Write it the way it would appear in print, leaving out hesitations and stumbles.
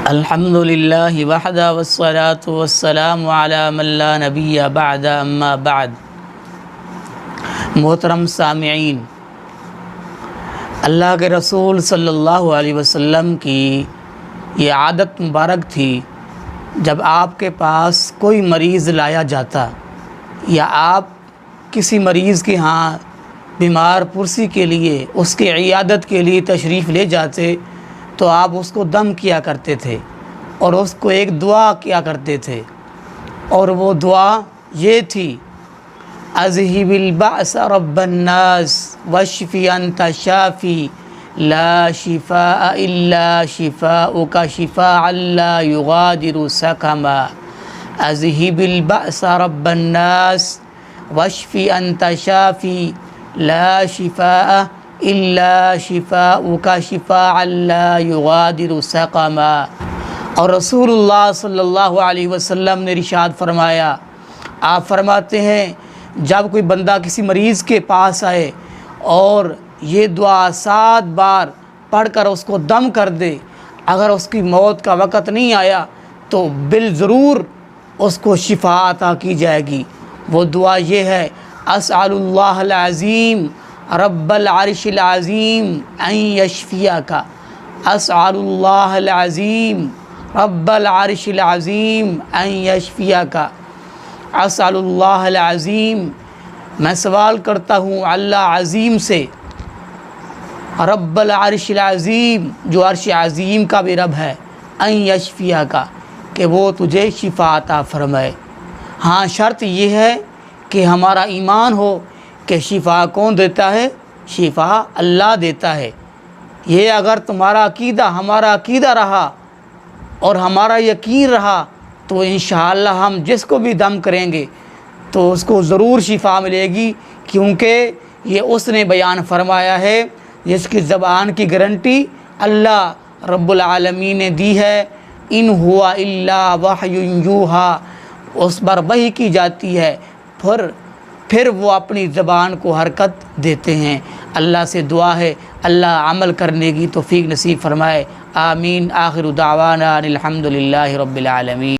الحمد للہ وحدہ والصلاة والسلام علی من لا نبی بعد اما بعد۔ محترم سامعین، اللہ کے رسول صلی اللہ علیہ وسلم کی یہ عادت مبارک تھی، جب آپ کے پاس کوئی مریض لایا جاتا یا آپ کسی مریض کے ہاں بیمار پرسی کے لیے، اس کی عیادت کے لیے تشریف لے جاتے تو آپ اس کو دم کیا کرتے تھے اور اس کو ایک دعا کیا کرتے تھے، اور وہ دعا یہ تھی: اذہب البأس رب الناس واشف انت شافی لا شفاء الا شفاؤک شفاء لا یغادر سقما۔ اذہب البأس رب الناس واشف انت شافی لا شفاء الا شفاؤک شفاء لا یغادر سقما۔ اور رسول اللہ صلی اللہ علیہ وسلم نے ارشاد فرمایا، آپ فرماتے ہیں جب کوئی بندہ کسی مریض کے پاس آئے اور یہ دعا 7 بار پڑھ کر اس کو دم کر دے، اگر اس کی موت کا وقت نہیں آیا تو بالضرور اس کو شفا عطا کی جائے گی۔ وہ دعا یہ ہے: اسأل اللہ العظیم رب العرش العظیم ان یشفیک۔ اسأل اللہ العظیم رب العرش العظیم ان یشفیک۔ اسأل اللہ العظیم، میں سوال کرتا ہوں اللہ عظیم سے، رب العرش العظیم، جو عرش عظیم کا بھی رب ہے، ان یشفیک، کہ وہ تجھے شفا عطا فرمائے۔ ہاں، شرط یہ ہے کہ ہمارا ایمان ہو کہ شفا کون دیتا ہے؟ شفا اللہ دیتا ہے۔ یہ اگر تمہارا عقیدہ ہمارا عقیدہ رہا اور ہمارا یقین رہا تو انشاءاللہ ہم جس کو بھی دم کریں گے تو اس کو ضرور شفا ملے گی، کیونکہ یہ اس نے بیان فرمایا ہے جس کی زبان کی گارنٹی اللہ رب العالمین نے دی ہے: ان ہوا الا وحی یوحی، اس پر وحی کی جاتی ہے، پھر وہ اپنی زبان کو حرکت دیتے ہیں۔ اللہ سے دعا ہے اللہ عمل کرنے کی توفیق نصیب فرمائے، آمین۔ آخر دعوانا الحمد للہ رب العالمین۔